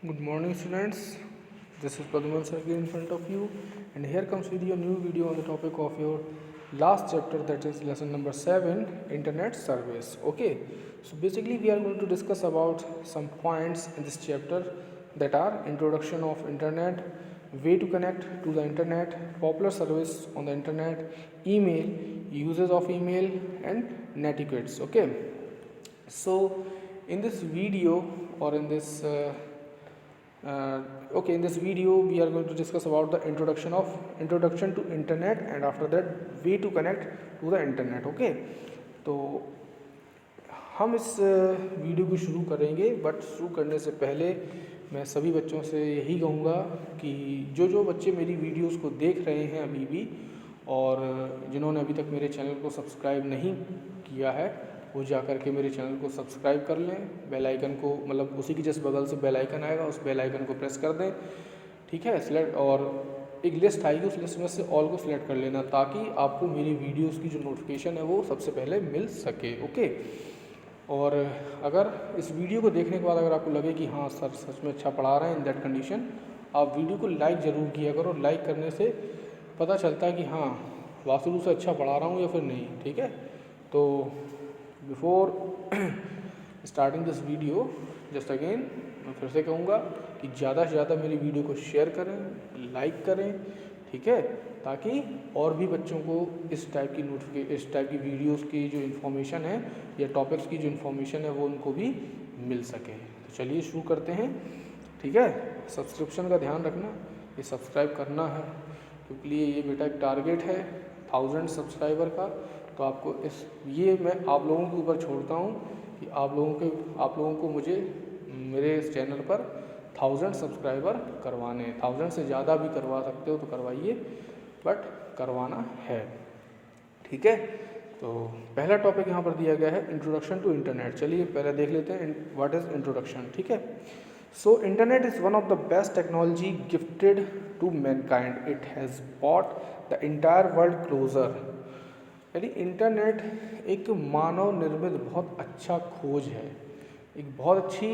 Good morning, students. This is Pradyuman sir here in front of you, and here comes with your new video on the topic of your last chapter, that is lesson number 7, Internet Service. Okay, so basically we are going to discuss about some points in this chapter that are introduction of Internet, way to connect to the Internet, popular service on the Internet, email, uses of email, and netiquettes. Okay, so in this video or in this in this video we are going to discuss about the introduction to internet, and after that way to connect to the internet. Okay, तो हम इस video को शुरू करेंगे, but शुरू करने से पहले मैं सभी बच्चों से यही कहूँगा कि जो बच्चे मेरी वीडियोस को देख रहे हैं अभी भी, और जिन्होंने अभी तक मेरे चैनल को सब्सक्राइब नहीं किया है, वो जा कर के मेरे चैनल को सब्सक्राइब कर लें। बेल आइकन को, मतलब उसी की जस्ट बगल से बेल आइकन आएगा, उस बेल आइकन को प्रेस कर दें। ठीक है, सिलेक्ट, और एक लिस्ट आएगी, उस लिस्ट में से ऑल को सिलेक्ट कर लेना, ताकि आपको मेरी वीडियोस की जो नोटिफिकेशन है वो सबसे पहले मिल सके। ओके, और अगर इस वीडियो को देखने के बाद अगर आपको लगे कि हाँ सर सच में अच्छा पढ़ा रहे हैं, इन दैट कंडीशन आप वीडियो को लाइक ज़रूर किया करो। लाइक करने से पता चलता है कि हाँ वास्तु से अच्छा पढ़ा रहा हूँ या फिर नहीं। ठीक है, तो before starting this video just again मैं फिर से कहूँगा कि ज़्यादा से ज़्यादा मेरी वीडियो को शेयर करें, लाइक करें। ठीक है, ताकि और भी बच्चों को इस टाइप की वीडियोस की जो इन्फॉर्मेशन है या टॉपिक्स की जो इन्फॉर्मेशन है वो उनको भी मिल सके। तो चलिए शुरू करते हैं। ठीक है, सब्सक्रिप्शन का ध्यान रखना, ये सब्सक्राइब करना है, क्योंकि ये बेटा एक टारगेट है 1000 सब्सक्राइबर का। तो आपको ये मैं आप लोगों के ऊपर छोड़ता हूँ कि आप लोगों को मुझे मेरे इस चैनल पर 1000 सब्सक्राइबर करवाने हैं। 1000 से ज़्यादा भी करवा सकते हो तो करवाइए, बट करवाना है। ठीक है, तो पहला टॉपिक यहाँ पर दिया गया है इंट्रोडक्शन टू इंटरनेट। चलिए पहले देख लेते हैं व्हाट इज़ इंट्रोडक्शन। ठीक है, so internet is one of the best technology gifted to mankind. It has bought the entire world closer. यानी इंटरनेट एक मानव निर्मित बहुत अच्छा खोज है, एक बहुत अच्छी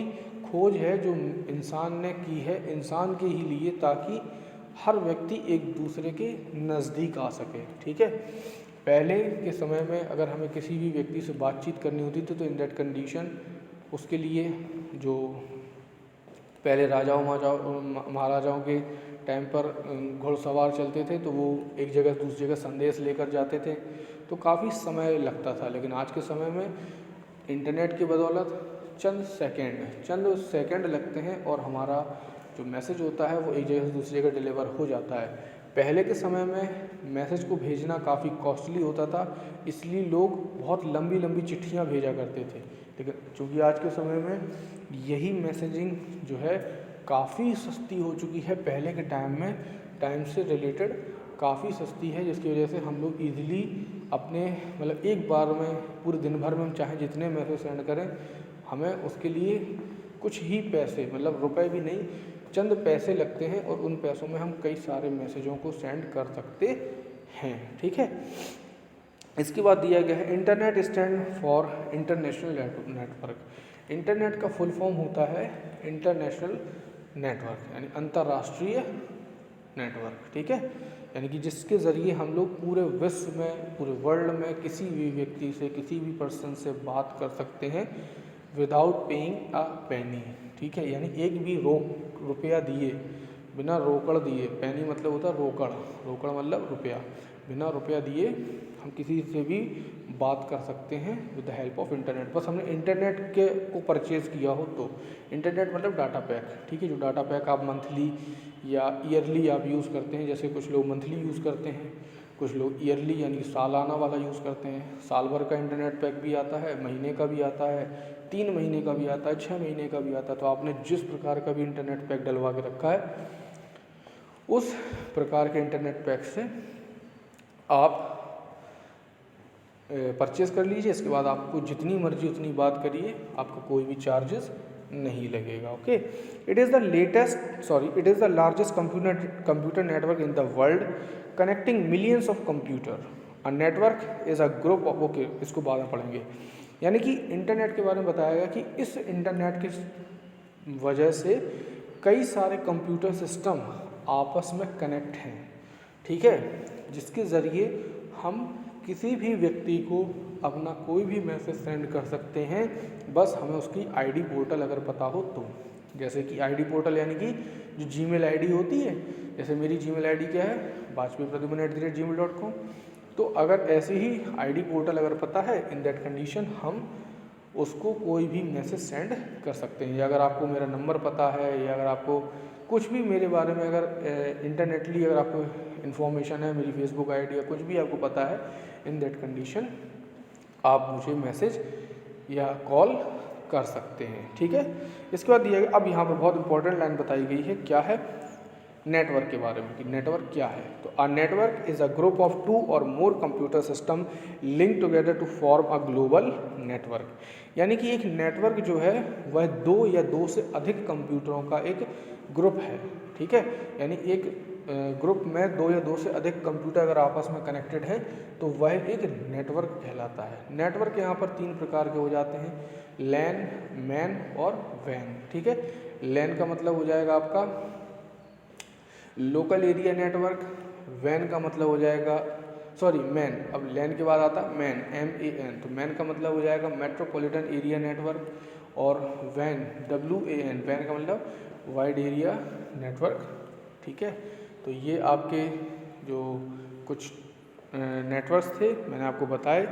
खोज है जो इंसान ने की है इंसान के ही लिए, ताकि हर व्यक्ति एक दूसरे के नज़दीक आ सके। ठीक है, पहले के समय में अगर हमें किसी भी व्यक्ति से बातचीत करनी होती थी तो इन दैट कंडीशन उसके लिए जो पहले महाराजाओं के टाइम पर घुड़सवार चलते थे, तो वो एक जगह दूसरी जगह संदेश लेकर जाते थे, तो काफ़ी समय लगता था। लेकिन आज के समय में इंटरनेट की बदौलत चंद सेकंड लगते हैं और हमारा जो मैसेज होता है वो एक जगह से दूसरी जगह डिलीवर हो जाता है। पहले के समय में मैसेज को भेजना काफ़ी कॉस्टली होता था, इसलिए लोग बहुत लंबी लंबी चिट्ठियाँ भेजा करते थे। लेकिन चूँकि आज के समय में यही मैसेजिंग जो है काफ़ी सस्ती हो चुकी है, पहले के टाइम से रिलेटेड काफ़ी सस्ती है, जिसकी वजह से हम लोग ईज़िली अपने मतलब एक बार में पूरे दिन भर में हम चाहे जितने मैसेज सेंड करें, हमें उसके लिए कुछ ही पैसे, मतलब रुपए भी नहीं, चंद पैसे लगते हैं, और उन पैसों में हम कई सारे मैसेजों को सेंड कर सकते हैं। ठीक है, इसके बाद दिया गया है internet stand for international network. Internet का फुल फॉर्म होता है इंटरनेशनल नेटवर्क, यानी अंतर्राष्ट्रीय नेटवर्क। ठीक है, यानी कि जिसके ज़रिए हम लोग पूरे विश्व में, पूरे वर्ल्ड में किसी भी व्यक्ति से, किसी भी पर्सन से बात कर सकते हैं विदाउट पेइंग अ पेनी। ठीक है, यानी एक भी रुपया दिए, बिना रोकड़ दिए, पेनी मतलब होता है रोकड़ मतलब रुपया, बिना रुपया दिए हम किसी से भी बात कर सकते हैं with the help of internet. बस हमने इंटरनेट को परचेज़ किया हो तो। इंटरनेट मतलब डाटा पैक। ठीक है, जो डाटा पैक आप मंथली या ईयरली आप यूज़ करते हैं, जैसे कुछ लोग मंथली यूज़ करते हैं, कुछ लोग ईयरली यानी कि सालाना वाला यूज़ करते हैं। साल भर का इंटरनेट पैक भी आता है, महीने का भी आता है, 3 महीने का भी आता है, 6 महीने का भी आता है। तो आपने जिस प्रकार का भी इंटरनेट पैक डलवा के रखा है, उस प्रकार के इंटरनेट पैक से आप परचेज़ कर लीजिए। इसके बाद आपको जितनी मर्जी उतनी बात करिए, आपको कोई भी चार्जेस नहीं लगेगा। Okay, it is the largest computer network in the world connecting millions of computer. A network is a group of, okay इसको बाद में पढ़ेंगे। यानी कि इंटरनेट के बारे में बताया गया कि इस इंटरनेट की वजह से कई सारे कंप्यूटर सिस्टम आपस में कनेक्ट हैं, ठीक है, जिसके ज़रिए हम किसी भी व्यक्ति को अपना कोई भी मैसेज सेंड कर सकते हैं, बस हमें उसकी आईडी पोर्टल अगर पता हो तो। जैसे कि आईडी पोर्टल यानी कि जो जीमेल आईडी होती है, जैसे मेरी जीमेल आईडी क्या है, bajpayepradyuman@gmail.com। तो अगर ऐसे ही आईडी पोर्टल अगर पता है, इन दैट कंडीशन हम उसको कोई भी मैसेज सेंड कर सकते हैं। या अगर आपको मेरा नंबर पता है, या अगर आपको कुछ भी मेरे बारे में अगर इंटरनेटली अगर आपको इन्फॉर्मेशन है, मेरी फेसबुक आईडी या कुछ भी आपको पता है, इन दैट कंडीशन आप मुझे मैसेज या कॉल कर सकते हैं, ठीक है। इसके बाद दिया गया, अब यहाँ पर बहुत इंपॉर्टेंट लाइन बताई गई है, क्या है, नेटवर्क के बारे में कि नेटवर्क क्या है। तो a network is a group of 2 or more computer system link together to form a global network. यानी कि एक नेटवर्क जो है वह 2 या 2 से अधिक कंप्यूटरों का एक ग्रुप है, ठीक है। यानी एक ग्रुप में 2 या 2 से अधिक कंप्यूटर अगर आपस में कनेक्टेड हैं तो वह एक नेटवर्क कहलाता है। नेटवर्क यहाँ पर 3 प्रकार के हो जाते हैं, लैन, मैन और वैन, ठीक है। लैन का मतलब हो जाएगा आपका लोकल एरिया नेटवर्क, वैन का मतलब हो जाएगा मैन, अब लैन के बाद आता मैन, MAN, तो मैन का मतलब हो जाएगा मेट्रोपॉलिटन एरिया नेटवर्क, और वैन WAN, वैन का मतलब वाइड एरिया नेटवर्क, ठीक है। तो ये आपके जो कुछ नेटवर्क्स थे मैंने आपको बताए।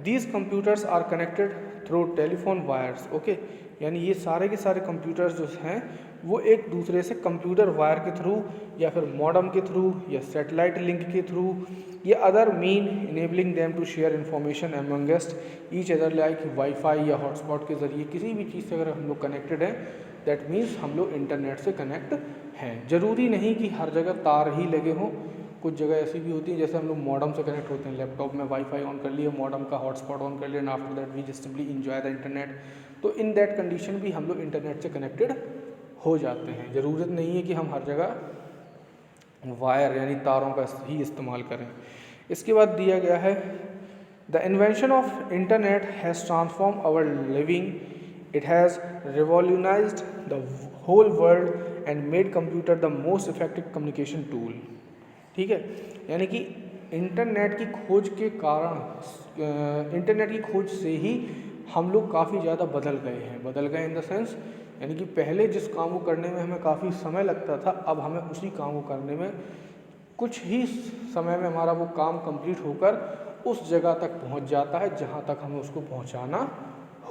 These computers are connected through telephone wires, okay. यानी ये सारे के सारे कंप्यूटर्स जो हैं वो एक दूसरे से कंप्यूटर वायर के थ्रू या फिर मॉडम के थ्रू या सैटेलाइट लिंक के थ्रू या other mean enabling them to share information amongst each other, like WiFi या हॉटस्पॉट के ज़रिए किसी भी चीज़ से अगर हम लोग कनेक्टेड हैं, दैट मीन्स हम लोग इंटरनेट से कनेक्ट हैं। ज़रूरी नहीं कि हर जगह तार ही लगे हों, कुछ जगह ऐसी भी होती है जैसे हम लोग मॉडम से कनेक्ट होते हैं, लैपटॉप में वाईफाई ऑन कर लिया, मॉडम का हॉटस्पॉट ऑन कर लिया, and after that we just simply enjoy the internet. तो इन दैट कंडीशन भी हम लोग इंटरनेट से कनेक्टेड हो जाते हैं। ज़रूरत नहीं है कि हम हर जगह वायर यानी तारों का ही इस्तेमाल करें। इसके बाद दिया गया है, the invention of internet has transform our living, it has revolutionized the whole world and made computer the most effective communication tool, ठीक है। यानी कि इंटरनेट की खोज के कारण, इंटरनेट की खोज से ही हम लोग काफ़ी ज़्यादा बदल गए इन द सेंस, यानी कि पहले जिस काम को करने में हमें काफ़ी समय लगता था, अब हमें उसी काम को करने में कुछ ही समय में हमारा वो काम कंप्लीट होकर उस जगह तक पहुंच जाता है जहां तक हमें उसको पहुंचाना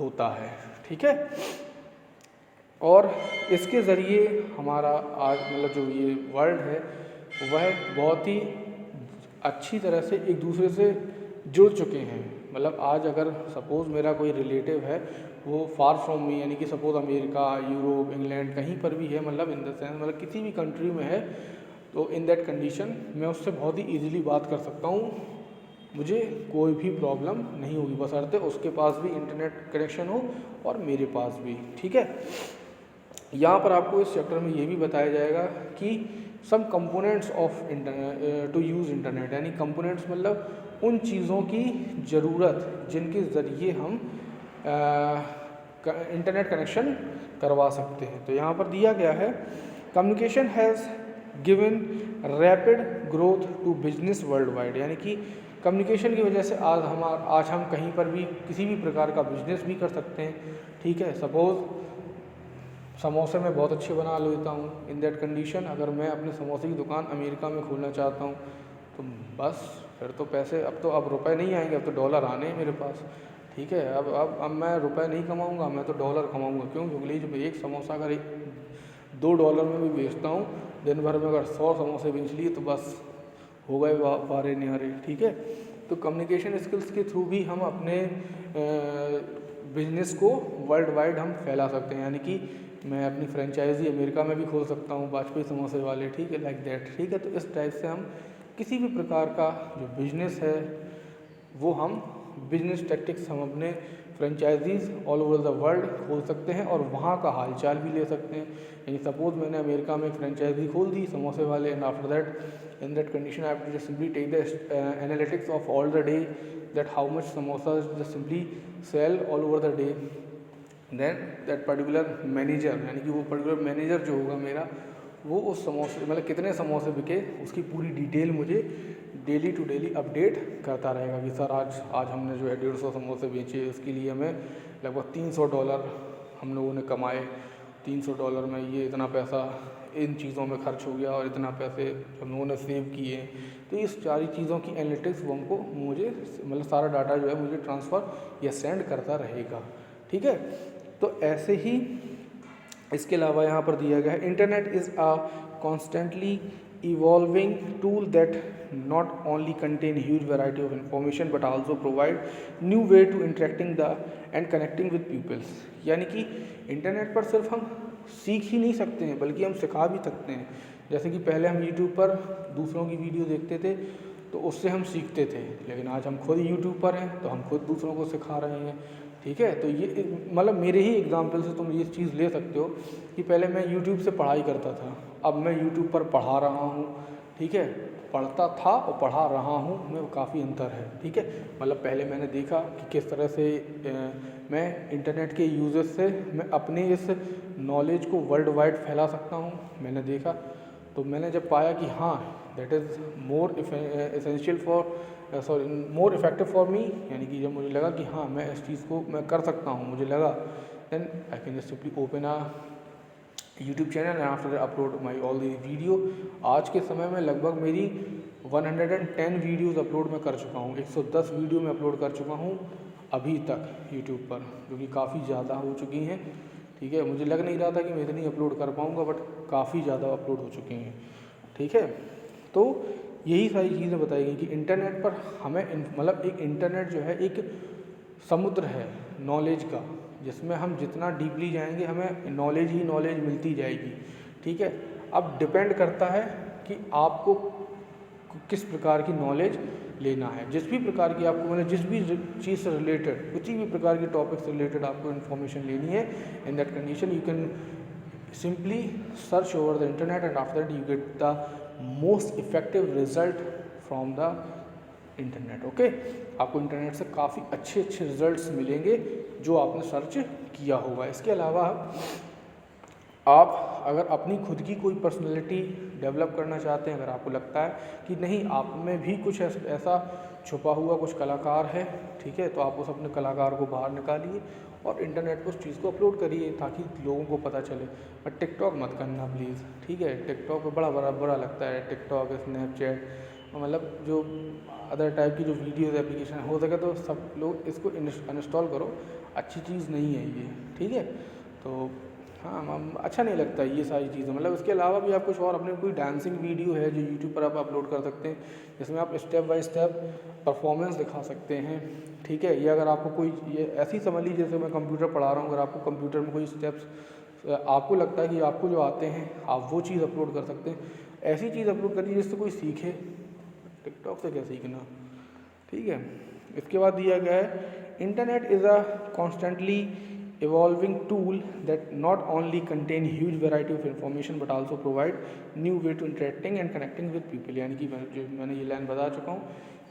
होता है, ठीक है। और इसके ज़रिए हमारा आज मतलब जो ये वर्ल्ड है वह बहुत ही अच्छी तरह से एक दूसरे से जुड़ चुके हैं। मतलब आज अगर सपोज़ मेरा कोई रिलेटिव है, वो फार फ्रॉम मी, यानी कि सपोज़ अमेरिका, यूरोप, इंग्लैंड कहीं पर भी है, मतलब इन द सेंस मतलब किसी भी कंट्री में है, तो इन दैट कंडीशन मैं उससे बहुत ही ईजिली बात कर सकता हूँ, मुझे कोई भी प्रॉब्लम नहीं होगी, बशर्ते उसके पास भी इंटरनेट कनेक्शन हो और मेरे पास भी, ठीक है। यहाँ पर आपको इस चैप्टर में ये भी बताया जाएगा कि some components of to use internet, यानी कंपोनेंट्स मतलब उन चीज़ों की ज़रूरत जिनके ज़रिए हम इंटरनेट कनेक्शन करवा सकते हैं। तो यहाँ पर दिया गया है, communication has given rapid growth to business worldwide, यानी कि कम्युनिकेशन की वजह से आज हम कहीं पर भी किसी भी प्रकार का बिजनेस भी कर सकते हैं, ठीक है। सपोज़ समोसे मैं बहुत अच्छे बना लेता हूँ, इन दैट कंडीशन अगर मैं अपने समोसे की दुकान अमेरिका में खोलना चाहता हूँ तो बस फिर तो पैसे, अब रुपए नहीं आएंगे, अब तो डॉलर आने हैं मेरे पास, ठीक है। अब मैं रुपए नहीं कमाऊँगा, मैं तो डॉलर कमाऊँगा। क्यों? क्योंकि जब एक समोसा अगर $2 में भी बेचता हूँ, दिन भर में अगर 100 समोसे बेच लिए तो बस हो गए वारे न्यारे, ठीक है। तो कम्युनिकेशन स्किल्स के थ्रू भी हम अपने बिजनेस को वर्ल्ड वाइड हम फैला सकते हैं, यानी कि मैं अपनी फ्रेंचाइजी अमेरिका में भी खोल सकता हूँ, वाजपेयी समोसे वाले, ठीक है, लाइक दैट, ठीक है। तो इस टाइप से हम किसी भी प्रकार का जो बिजनेस है वो हम बिजनेस टैक्टिक्स हम अपने franchises all over the world खोल सकते हैं और वहाँ का हालचाल भी ले सकते हैं। यानी सपोज मैंने अमेरिका में एक फ्रेंचाइजी खोल दी समोसे वाले, and after that in that condition I have to just simply take the analytics of all the day, that how much samosa just simply sell all over the day, then that particular manager, यानी कि वो particular manager जो होगा मेरा, वो उस समोसे मतलब कितने समोसे बिके उसकी पूरी डिटेल मुझे डेली टू डेली अपडेट करता रहेगा कि सर आज आज हमने जो है 150 समोसे बेचे, उसके लिए हमें लगभग $300 हम लोगों ने कमाए, $300 में ये इतना पैसा इन चीज़ों में खर्च हो गया और इतना पैसे हम लोगों ने सेव किए। तो इस सारी चीज़ों की एनालिटिक्स वो हमको मुझे मतलब सारा डाटा जो है मुझे ट्रांसफ़र या सेंड करता रहेगा, ठीक है। तो ऐसे ही इसके अलावा यहाँ पर दिया गया है, internet is a constantly evolving tool that not only contain huge variety of information but also provide new way to interacting the and connecting with pupils। यानी कि इंटरनेट पर सिर्फ हम सीख ही नहीं सकते हैं बल्कि हम सिखा भी सकते हैं। जैसे कि पहले हम यूट्यूब पर दूसरों की वीडियो देखते थे तो उससे हम सीखते थे, लेकिन आज हम खुद यूट्यूब पर हैं तो हम खुद दूसरों को सिखा रहे हैं, ठीक है। तो ये मतलब मेरे ही एग्जाम्पल से तुम ये चीज़ ले सकते हो कि पहले मैं यूट्यूब से पढ़ाई करता था, अब मैं यूट्यूब पर पढ़ा रहा हूँ, ठीक है। पढ़ता था और पढ़ा रहा हूँ में काफ़ी अंतर है, ठीक है। मतलब पहले मैंने देखा कि किस तरह से मैं इंटरनेट के यूज़ेस से मैं अपने इस नॉलेज को वर्ल्ड वाइड फैला सकता हूँ, मैंने देखा। तो मैंने जब पाया कि हाँ that is more essential for more effective for me, यानी कि जब मुझे लगा कि हाँ मैं इस चीज़ को मैं कर सकता हूँ, मुझे लगा, then I can just simply open a YouTube channel and after upload my all the video. आज के समय में लगभग मेरी 110 वीडियोज़ अपलोड मैं कर चुका हूँ, 110 वीडियो मैं अपलोड कर चुका हूँ अभी तक यूट्यूब पर, जो कि काफ़ी ज़्यादा हो चुकी हैं, ठीक है। मुझे लग नहीं रहा था कि मैं इतनी अपलोड कर पाऊँगा, बट काफ़ी ज़्यादा अपलोड हो चुकी हैं, ठीक है। तो यही सारी चीज़ें बताई गई कि इंटरनेट पर हमें मतलब एक इंटरनेट जो है एक समुद्र है नॉलेज का, जिसमें हम जितना डीपली जाएंगे हमें नॉलेज ही नॉलेज मिलती जाएगी, ठीक है। अब डिपेंड करता है कि आपको किस प्रकार की नॉलेज लेना है, जिस भी प्रकार की आपको मतलब जिस भी चीज़ से रिलेटेड किसी भी प्रकार की टॉपिक से रिलेटेड आपको इन्फॉर्मेशन लेनी है, इन that condition you can simply search over the internet and after that you get the most effective result from the internet, okay. आपको इंटरनेट से काफ़ी अच्छे अच्छे रिजल्ट्स मिलेंगे जो आपने सर्च किया होगा। इसके अलावा आप अगर अपनी खुद की कोई पर्सनैलिटी डेवलप करना चाहते हैं, अगर आपको लगता है कि नहीं आप में भी कुछ ऐसा छुपा हुआ कुछ कलाकार है, ठीक है, तो आप उस अपने कलाकार को बाहर निकालिए और इंटरनेट पर उस चीज़ को अपलोड करिए ताकि लोगों को पता चले। बट टिकटॉक मत करना प्लीज़, ठीक है। टिकटॉक पर बड़ा बुरा लगता है, टिकटॉक, स्नैपचैट, मतलब जो अदर टाइप की जो वीडियोज़ एप्लीकेशन हो सके तो सब लोग इसको अनइंस्टॉल करो, अच्छी चीज़ नहीं है ये, ठीक है। तो हाँ अच्छा नहीं लगता ये सारी चीज़ें। मतलब इसके अलावा भी आप कुछ और अपने कोई डांसिंग वीडियो है जो यूट्यूब पर आप अपलोड कर सकते हैं, जिसमें आप स्टेप बाय स्टेप परफॉर्मेंस दिखा सकते हैं, ठीक है। या अगर आपको कोई ये ऐसी समझ लीजिए जैसे मैं कंप्यूटर पढ़ा रहा हूँ, अगर आपको कंप्यूटर में कोई स्टेप्स आपको लगता है कि आपको जो आते हैं आप वो चीज़ अपलोड कर सकते हैं। ऐसी चीज़ अपलोड करिए जिससे कोई सीखे, टिकटॉक से क्या सीखना, ठीक है। इसके बाद दिया गया है internet is a constantly evolving tool that not only contain huge variety of information but also provide new way to interacting and connecting with people। यानी कि मैंने ये लाइन बता चुका हूँ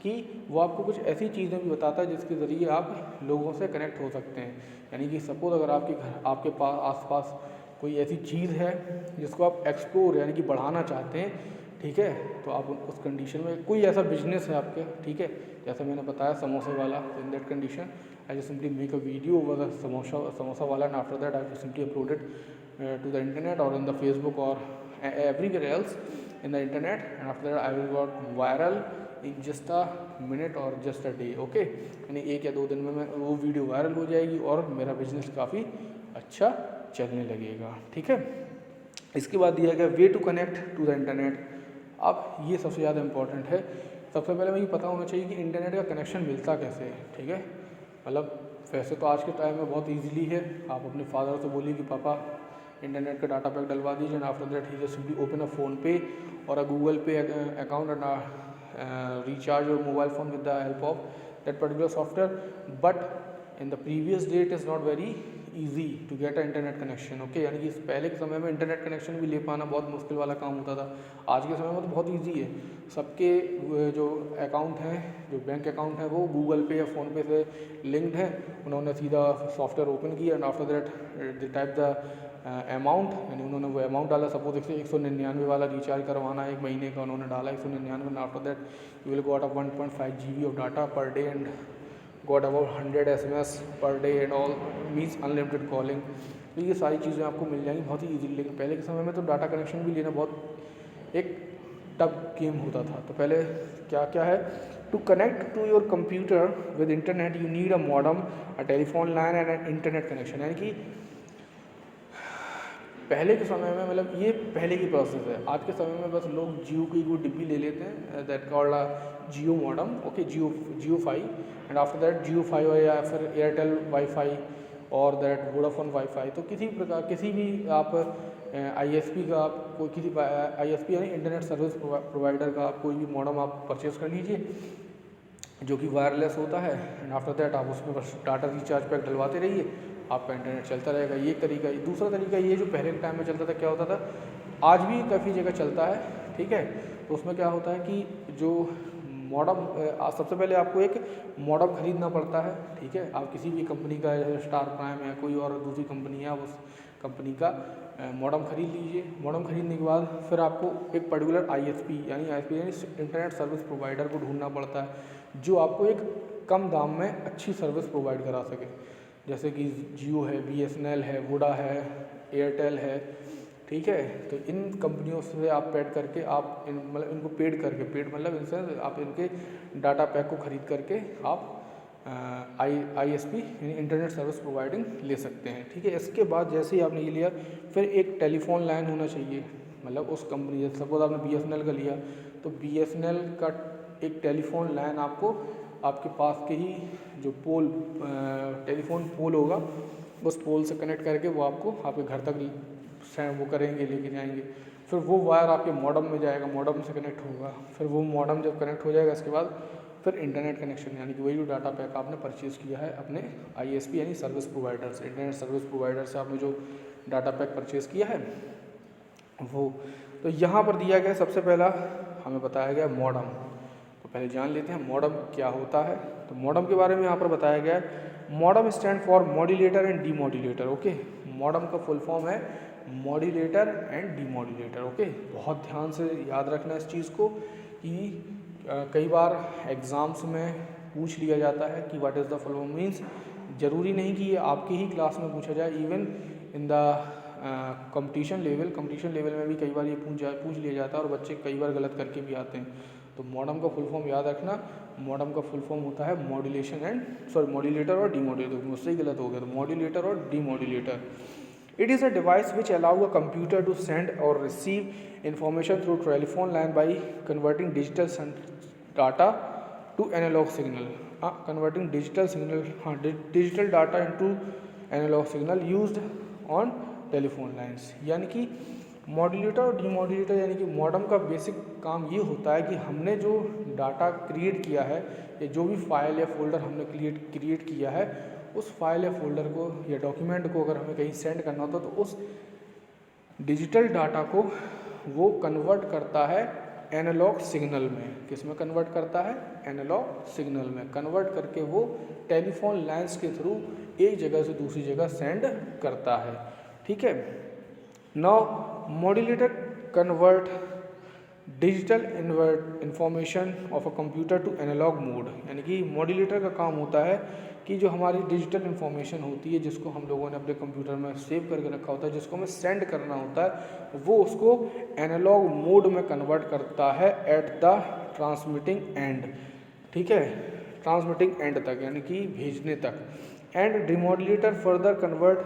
कि वो आपको कुछ ऐसी चीज़ें भी बताता है जिसके ज़रिए आप लोगों से कनेक्ट हो सकते हैं। यानी कि सपोज़ अगर आपके पास आसपास कोई ऐसी चीज़ है जिसको आप एक्सप्लोर यानी कि बढ़ाना चाहते हैं, ठीक है, तो आप उस कंडीशन में कोई ऐसा बिजनेस है आपके, ठीक है, जैसे मैंने बताया समोसे वाला, इन that condition I just simply make a video over the samosa wala and after that I will simply upload it to the internet or in the Facebook or everywhere else in the internet and after that I will got viral in just a minute or just a day, okay। यानी 1 या 2 दिन में वो video viral हो जाएगी और मेरा business काफ़ी अच्छा चलने लगेगा, ठीक है। इसके बाद दिया गया way to connect to the internet. अब ये सबसे ज़्यादा इंपॉर्टेंट है। सबसे पहले मुझे पता होना चाहिए कि इंटरनेट का कनेक्शन मिलता कैसे है, ठीक है। मतलब वैसे तो आज के टाइम में बहुत इजीली है, आप अपने फादर से बोलिए कि पापा इंटरनेट का डाटा पैक डलवा दीजिए and after that he just simply open a phone पे और अ गूगल पे account and recharge your mobile phone with the help of that particular software. But in the previous day it is not very easy to get a internet connection. Okay, यानी कि पहले के समय में इंटरनेट कनेक्शन भी ले पाना बहुत मुश्किल वाला काम होता था। आज के समय में तो बहुत ईजी है। सबके जो अकाउंट हैं, जो बैंक अकाउंट है, वो गूगल पे या फ़ोनपे से लिंक्ड है। उन्होंने सीधा सॉफ्टवेयर ओपन किया and after that they type the amount, यानी उन्होंने वो अमाउंट डाला। सपोज 199 वाला रिचार्ज करवाना है 1 महीने का, उन्होंने डाला 199 and after that you will got a 1.5 GB of data per day and got about 100 SMS per day and all means unlimited calling. तो ये सारी चीज़ें आपको मिल जाएंगी बहुत ही ईजीली। लेकिन पहले के समय में तो डाटा कनेक्शन भी लेना बहुत एक टफ गेम होता था। तो पहले क्या क्या है, to connect to your computer with internet you need a modem, a telephone line and an internet connection. यानी कि पहले के समय में, मतलब ये पहले की प्रोसेस है। आज के समय में बस लोग जियो की वो डिब्बी ले लेते हैं, that called a Jio modem. Okay, Jio 5 and after that Jio 5 या फिर एयरटेल वाईफाई और दैट वोडाफोन वाईफाई। तो किसी प्रकार किसी भी आप ISP का, आप कोई किसी ISP यानी इंटरनेट सर्विस प्रोवाइडर का आप कोई भी मॉडम आप परचेज कर लीजिए जो कि वायरलेस होता है एंड आफ्टर दैट आप उसमें बस डाटा रिचार्ज पैक डलवाते रहिए, आपका इंटरनेट चलता रहेगा। ये एक तरीका है। दूसरा तरीका ये जो पहले के टाइम में चलता था, क्या होता था, आज भी काफ़ी जगह चलता है, ठीक है। तो उसमें क्या होता है कि जो मॉडम, सबसे पहले आपको एक मॉडम खरीदना पड़ता है, ठीक है। आप किसी भी कंपनी का, स्टार प्राइम या कोई और दूसरी कंपनी है, आप उस कंपनी का मॉडम खरीद लीजिए। मॉडम खरीदने के बाद फिर आपको एक पर्टिकुलर ISP यानी इंटरनेट सर्विस प्रोवाइडर को ढूंढना पड़ता है जो आपको एक कम दाम में अच्छी सर्विस प्रोवाइड करा सके। जैसे कि जियो है, BSNL है, वोडा है, एयरटेल है, ठीक है। तो इन कंपनियों से आप पेड करके, आप मतलब इनको पेड करके, पेड मतलब इनसे आप इनके डाटा पैक को खरीद करके आप ISP यानी इंटरनेट सर्विस प्रोवाइडिंग ले सकते हैं, ठीक है। इसके बाद जैसे ही आपने ये लिया, फिर एक टेलीफोन लाइन होना चाहिए, मतलब उस कंपनी, जैसे सपोज आपने BSNL का लिया तो BSNL का एक टेलीफोन लाइन आपको आपके पास के ही जो पोल, टेलीफोन पोल होगा, उस पोल से कनेक्ट करके वो आपको आपके घर तक वो करेंगे, लेके जाएंगे। फिर वो वायर आपके मॉडम में जाएगा, मॉडम से कनेक्ट होगा। फिर वो मॉडम जब कनेक्ट हो जाएगा, इसके बाद फिर इंटरनेट कनेक्शन, यानी कि वही जो डाटा पैक आपने परचेज़ किया है अपने ISP यानी सर्विस प्रोवाइडर से, इंटरनेट सर्विस प्रोवाइडर से आपने जो डाटा पैक परचेज़ किया है वो। तो यहाँ पर दिया गया सबसे पहला हमें बताया गया मॉडम। तो पहले जान लेते हैं मॉडम क्या होता है। तो मॉडम के बारे में यहाँ पर बताया गया है, modem stand for modulator and demodulator. Okay, modem का फुल फॉर्म है मॉड्यूलेटर एंड डीमॉड्यूलेटर। ओके, बहुत ध्यान से याद रखना इस चीज़ को कि कई बार एग्ज़ाम्स में पूछ लिया जाता है कि what is the full form. Means ज़रूरी नहीं कि ये आपके ही क्लास में पूछा जाए, even in the competition level में भी कई बार ये पूछ लिया जाता है और बच्चे कई बार गलत करके भी आते हैं। तो मॉडम का फुल फॉर्म याद रखना, मॉडम का फुल फॉर्म होता है मॉड्यूलेटर और डीमॉड्यूलेटर। मुझसे ही गलत हो गया, तो मॉड्यूलेटर और demodulator. It is a device which allow a computer to send or receive information through telephone line by converting digital data to analog signal. Converting digital data into analog signal used on telephone lines. यानी कि modulator और demodulator, यानी कि modem का basic काम ये होता है कि हमने जो डाटा क्रिएट किया है या जो भी फाइल या फोल्डर हमने क्रिएट किया है, उस फाइल या फोल्डर को या डॉक्यूमेंट को अगर हमें कहीं सेंड करना होता तो उस डिजिटल डाटा को वो कन्वर्ट करता है एनालॉग सिग्नल में। किस में कन्वर्ट करता है? एनालॉग सिग्नल में कन्वर्ट करके वो टेलीफोन लाइंस के थ्रू एक जगह से दूसरी जगह सेंड करता है, ठीक है। Now modulator convert digital information of a computer to analog mode. यानी कि मॉड्यूलेटर का काम होता है कि जो हमारी डिजिटल इन्फॉर्मेशन होती है जिसको हम लोगों ने अपने कंप्यूटर में सेव करके रखा होता है, जिसको हमें सेंड करना होता है, वो उसको एनालॉग मोड में कन्वर्ट करता है एट द ट्रांसमिटिंग एंड, ठीक है, ट्रांसमिटिंग एंड तक, यानी कि भेजने तक। And demodulator further convert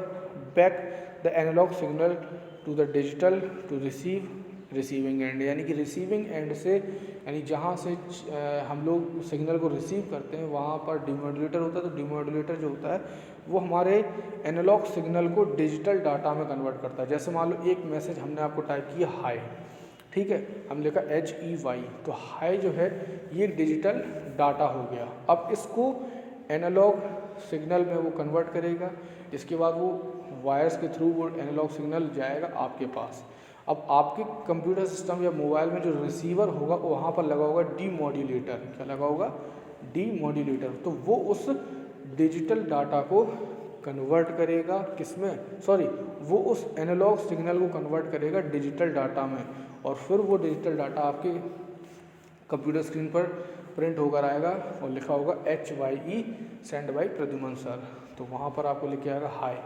back the analog signal to the digital to receiving end. यानी कि रिसीविंग एंड से, यानी जहाँ से हम लोग सिग्नल को रिसीव करते हैं वहाँ पर डिमॉड्यूलेटर होता है। तो डिमॉड्यूलेटर जो होता है वो हमारे एनालॉग सिग्नल को डिजिटल डाटा में कन्वर्ट करता है। जैसे मान लो एक मैसेज हमने आपको टाइप किया हाय, ठीक है, हम लिखा HEY, तो हाय जो है ये डिजिटल डाटा हो गया। अब इसको एनालॉग सिग्नल में वो कन्वर्ट करेगा, इसके बाद वो वायर्स के थ्रू वो एनालॉग सिग्नल जाएगा आपके पास। अब आपके कंप्यूटर सिस्टम या मोबाइल में जो रिसीवर होगा वहाँ पर लगा होगा डीमोड्यूलेटर। क्या लगा होगा? डीमोड्यूलेटर। तो वो उस डिजिटल डाटा को कन्वर्ट करेगा किसमें, सॉरी, वो उस एनालॉग सिग्नल को कन्वर्ट करेगा डिजिटल डाटा में, और फिर वो डिजिटल डाटा आपके कंप्यूटर स्क्रीन पर प्रिंट होकर आएगा और लिखा होगा HYE send by Pradyuman sir. तो वहाँ पर आपको लिख के आएगा हाय,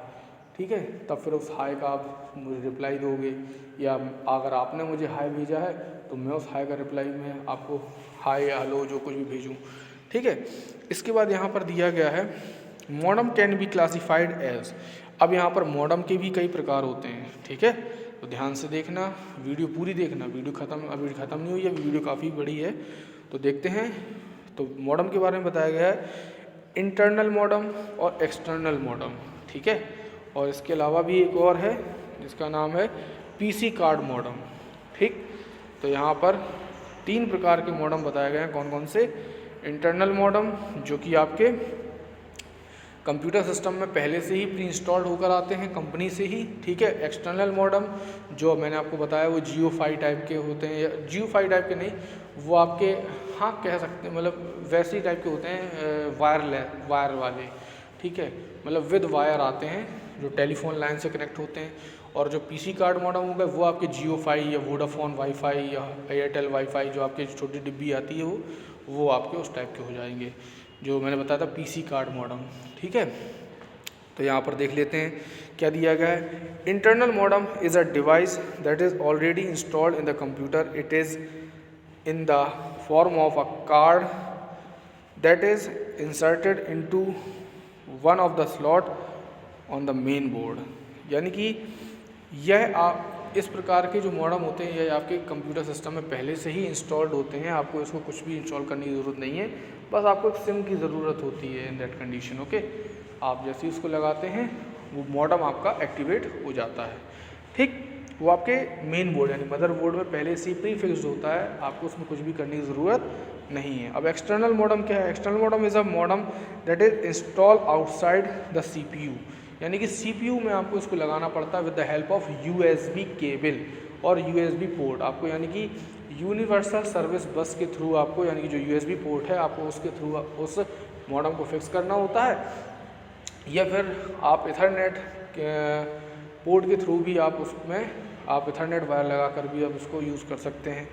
ठीक है। तब फिर उस हाय का आप मुझे रिप्लाई दोगे, या अगर आपने मुझे हाय भेजा है तो मैं उस हाय का रिप्लाई में आपको हाय या हेलो जो कुछ भी भेजूँ, ठीक है। इसके बाद यहाँ पर दिया गया है modem can be classified as. अब यहाँ पर मॉडम के भी कई प्रकार होते हैं, ठीक है। तो ध्यान से देखना, वीडियो पूरी देखना, वीडियो अभी ख़त्म नहीं हुई है, वीडियो काफ़ी बड़ी है। तो देखते हैं। तो मॉडम के बारे में बताया गया है इंटरनल मॉडम और एक्सटर्नल मॉडम, ठीक है। और इसके अलावा भी एक और है जिसका नाम है PC कार्ड मॉडम, ठीक। तो यहाँ पर 3 प्रकार के मॉडम बताए गए हैं। कौन कौन से? इंटरनल मॉडम जो कि आपके कंप्यूटर सिस्टम में पहले से ही प्री इंस्टॉल्ड होकर आते हैं कंपनी से ही, ठीक है। एक्सटर्नल मॉडम जो मैंने आपको बताया वो जियो5 टाइप के होते हैं, या जियो5 टाइप के नहीं, वो आपके हाँ कह सकते हैं, मतलब वैसे ही टाइप के होते हैं, वायर वाले, ठीक है। मतलब विद वायर आते हैं जो टेलीफोन लाइन से कनेक्ट होते हैं। और जो PC कार्ड मॉडम होगा वो आपके जियो5 या वोडाफोन वाईफाई या एयरटेल वाईफाई जो आपके छोटी डिब्बी आती है वो आपके उस टाइप के हो जाएंगे, जो मैंने बताया था PC कार्ड मॉडम, ठीक है। तो यहाँ पर देख लेते हैं क्या दिया गया है। Internal modem is a device that is already installed in the computer. It is in the form of a card that is inserted into one of the slot on the main board. यानी कि यह आप इस प्रकार के जो modem होते हैं ये आपके कंप्यूटर सिस्टम में पहले से ही इंस्टॉल्ड होते हैं। आपको इसको कुछ भी इंस्टॉल करने की ज़रूरत नहीं है, बस आपको एक सिम की ज़रूरत होती है इन दैट कंडीशन, ओके। आप जैसे ही उसको लगाते हैं वो मॉडम आपका एक्टिवेट हो जाता है, ठीक। वो आपके मेन बोर्ड यानी मदर बोर्ड में पहले से ही प्री फिक्स्ड होता है, आपको उसमें कुछ भी करने की ज़रूरत नहीं है। अब एक्सटर्नल मॉडम क्या है? External modem is a modem that is install outside the CPU। यानी कि CPU में आपको इसको लगाना पड़ता है with the help of USB cable और USB पोर्ट। आपको यानी कि यूनिवर्सल सर्विस बस के थ्रू आपको, यानी कि जो USB पोर्ट है आपको उसके थ्रू उस मॉडम को फिक्स करना होता है, या फिर आप इथरनेट पोर्ट के थ्रू भी आप उसमें आप इथरनेट वायर लगा कर भी आप उसको यूज़ कर सकते हैं,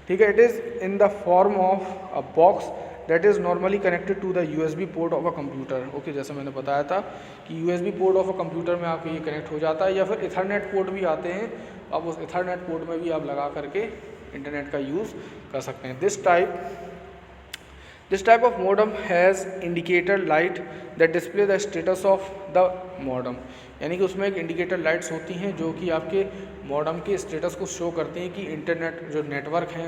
ठीक है। It is in the form of a box that is normally connected to the USB port of a computer, okay. जैसे मैंने बताया था कि USB port of a computer में आपके ये कनेक्ट हो जाता है, या फिर इथरनेट पोर्ट भी आते हैं, अब उस इथरनेट पोर्ट में भी आप लगा करके इंटरनेट का यूज़ कर सकते हैं। This type of modem has indicator light that display the status of the modem. यानी कि उसमें एक इंडिकेटर लाइट्स होती हैं जो कि आपके मॉडम के स्टेटस को शो करती हैं कि इंटरनेट जो नेटवर्क है,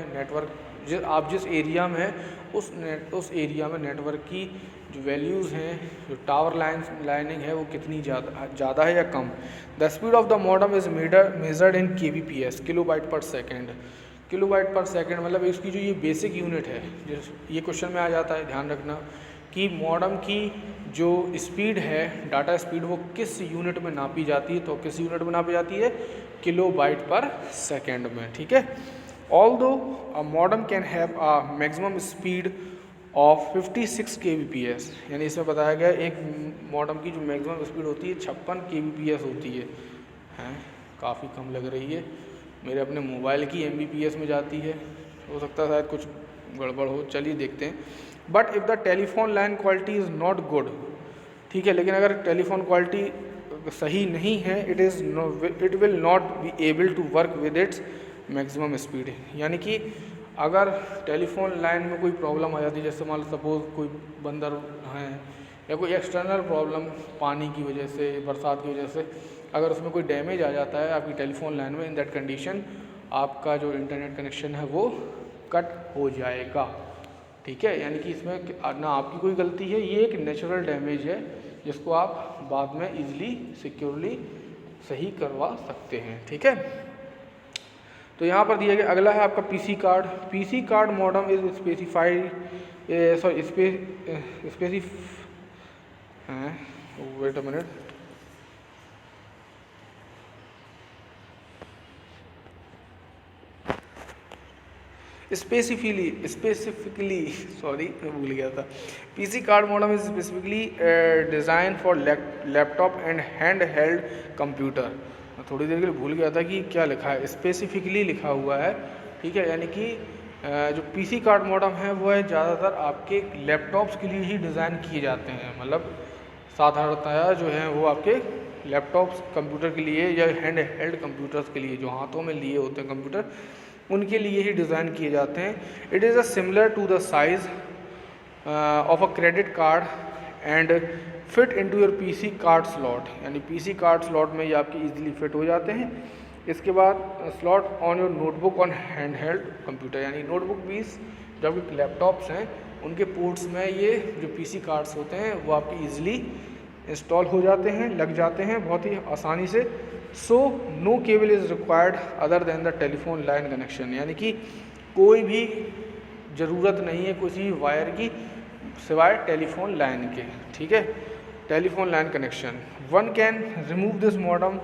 आप जिस एरिया में हैं उस एरिया में नेटवर्क की जो वैल्यूज़ हैं, जो टावर लाइनिंग है वो कितनी ज़्यादा है या कम। The speed of the modem is measured in kbps, kilobyte per second. Kilobyte per second मतलब इसकी जो ये बेसिक यूनिट है, ये क्वेश्चन में आ जाता है, ध्यान रखना कि मॉडम की जो स्पीड है, डाटा स्पीड, वो किस यूनिट में नापी जाती है। तो किस यूनिट में नापी जाती है? किलोबाइट पर सेकेंड में, ठीक है। Although a modem can have a maximum speed of 56 kbps, यानी इसमें बताया गया एक मॉडम की जो मैक्सिमम स्पीड होती है 56 kbps होती है, काफ़ी कम लग रही है। मेरे अपने मोबाइल की mbps में जाती है, हो सकता है शायद कुछ गड़बड़ हो, चलिए देखते हैं। But if the telephone line quality is not good, ठीक है, लेकिन अगर टेलीफोन क्वालिटी सही नहीं है, it will not be able to work with its maximum speed. यानी कि अगर टेलीफोन लाइन में कोई प्रॉब्लम आ जाती है, जैसे मान लो सपोज कोई बंदर हैं या कोई एक्सटर्नल प्रॉब्लम पानी की वजह से, बरसात की वजह से, अगर उसमें कोई डैमेज आ जाता है आपकी टेलीफोन लाइन में, इन दैट कंडीशन आपका जो इंटरनेट कनेक्शन है वो कट हो जाएगा, ठीक है। यानी कि इसमें ना आपकी कोई गलती है, ये एक नेचुरल डैमेज है जिसको आप बाद में इजीली सिक्योरली सही करवा सकते हैं, ठीक है। तो यहाँ पर दिया गया अगला है आपका PC card. PC card modem is specified wait a minute, specifically sorry मैं भूल गया था। PC card modem is specifically design for laptop and hand held computer. मैं थोड़ी देर के लिए भूल गया था कि क्या लिखा है, स्पेसिफिकली लिखा हुआ है, ठीक है। यानी कि जो पीसी कार्ड मॉडम है वो है ज़्यादातर आपके लैपटॉप्स के लिए ही डिज़ाइन किए जाते हैं, मतलब साधारणतया जो है वो आपके लैपटॉप्स कंप्यूटर के लिए या हैंड हेल्ड कंप्यूटर्स के लिए, जो हाथों में लिए होते हैं कंप्यूटर, उनके लिए ही डिज़ाइन किए जाते हैं। It is a similar to the size of a credit card and fit into your PC card slot, यानी पीसी कार्ड स्लॉट में ये आपके इजीली फिट हो जाते हैं। इसके बाद slot on your notebook on hand held computer, यानी नोटबुक पीस जो आपके लैपटॉप्स हैं उनके पोर्ट्स में ये जो पीसी कार्ड्स होते हैं वो आपके ईजिली इंस्टॉल हो जाते हैं, लग जाते हैं बहुत ही आसानी से। So no cable is required other than the telephone line connection, यानी कि कोई भी ज़रूरत नहीं है किसी वायर की सिवाय टेलीफोन लाइन के, ठीक है। Telephone line connection, one can remove this modem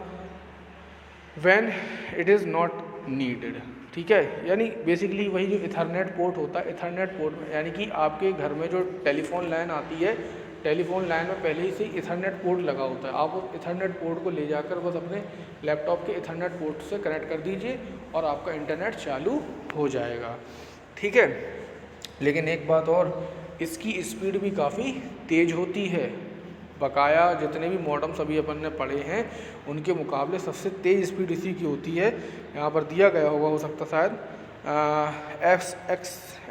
when it is not needed, ठीक है। यानी बेसिकली वही जो इथरनेट पोर्ट होता है, इथरनेट पोर्ट में यानी कि आपके घर में जो टेलीफोन लाइन आती है, टेलीफोन लाइन में पहले ही से इथरनेट पोर्ट लगा होता है। आप उस इथरनेट पोर्ट को ले जाकर बस अपने लैपटॉप के इथरनेट पोर्ट से कनेक्ट कर दीजिए और आपका इंटरनेट चालू हो जाएगा, ठीक है। लेकिन एक बात और, इसकी स्पीड भी काफ़ी तेज़ होती है। बकाया जितने भी मॉडम्स अभी अपन ने पढ़े हैं उनके मुकाबले सबसे तेज़ स्पीड इसी की होती है। यहाँ पर दिया गया होगा, हो सकता शायद,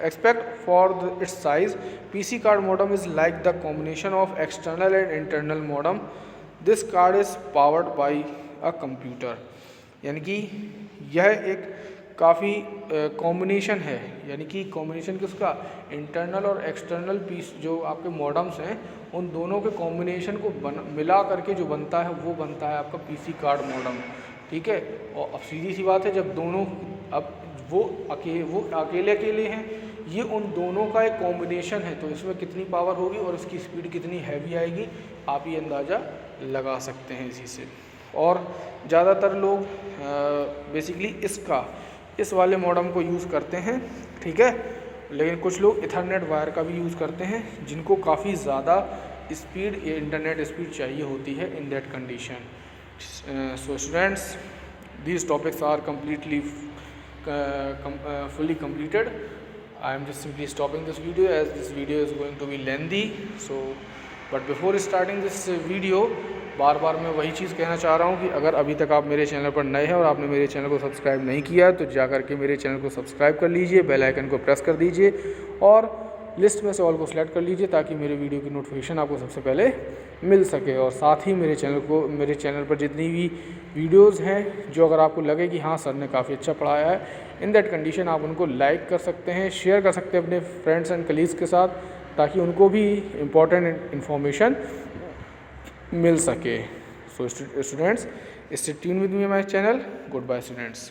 expect for its size, PC card modem is like the combination of external and internal modem. This card is powered by a computer. यानी कि यह एक काफ़ी कॉम्बिनेशन है, यानी कि कॉम्बिनेशन किसका, इंटरनल और एक्सटर्नल पीस जो आपके मॉडम्स हैं उन दोनों के कॉम्बिनेशन को मिला करके जो बनता है वो बनता है आपका पीसी कार्ड मॉडम, ठीक है। और अब सीधी सी बात है, जब दोनों, अब वो अकेले हैं, ये उन दोनों का एक कॉम्बिनेशन है, तो इसमें कितनी पावर होगी और इसकी स्पीड कितनी हैवी आएगी आप ये अंदाज़ा लगा सकते हैं इसी से। और ज़्यादातर लोग बेसिकली इस वाले मॉडम को यूज़ करते हैं, ठीक है। लेकिन कुछ लोग इथरनेट वायर का भी यूज़ करते हैं जिनको काफ़ी ज़्यादा स्पीड, इंटरनेट स्पीड चाहिए होती है इन that condition. So students, these topics are completely fully completed. I am just simply stopping this video as this video is going to be lengthy. So but before starting this video, बार बार मैं वही चीज़ कहना चाह रहा हूँ कि अगर अभी तक आप मेरे चैनल पर नए हैं और आपने मेरे चैनल को सब्सक्राइब नहीं किया तो जा करके मेरे चैनल को सब्सक्राइब कर लीजिए, बेल आइकन को प्रेस कर दीजिए और लिस्ट में से ऑल को सिलेक्ट कर लीजिए ताकि मेरे वीडियो की नोटिफिकेशन आपको सबसे पहले मिल सके। और साथ ही मेरे चैनल पर जितनी भी वीडियोस हैं जो अगर आपको लगे कि हाँ सर ने काफ़ी अच्छा पढ़ाया है, इन दैट कंडीशन आप उनको लाइक कर सकते हैं, शेयर कर सकते हैं अपने फ्रेंड्स एंड कलीग्स के साथ ताकि उनको भी इम्पॉर्टेंट इन्फॉर्मेशन मिल सके। So students, stay tune with me my channel. Goodbye students.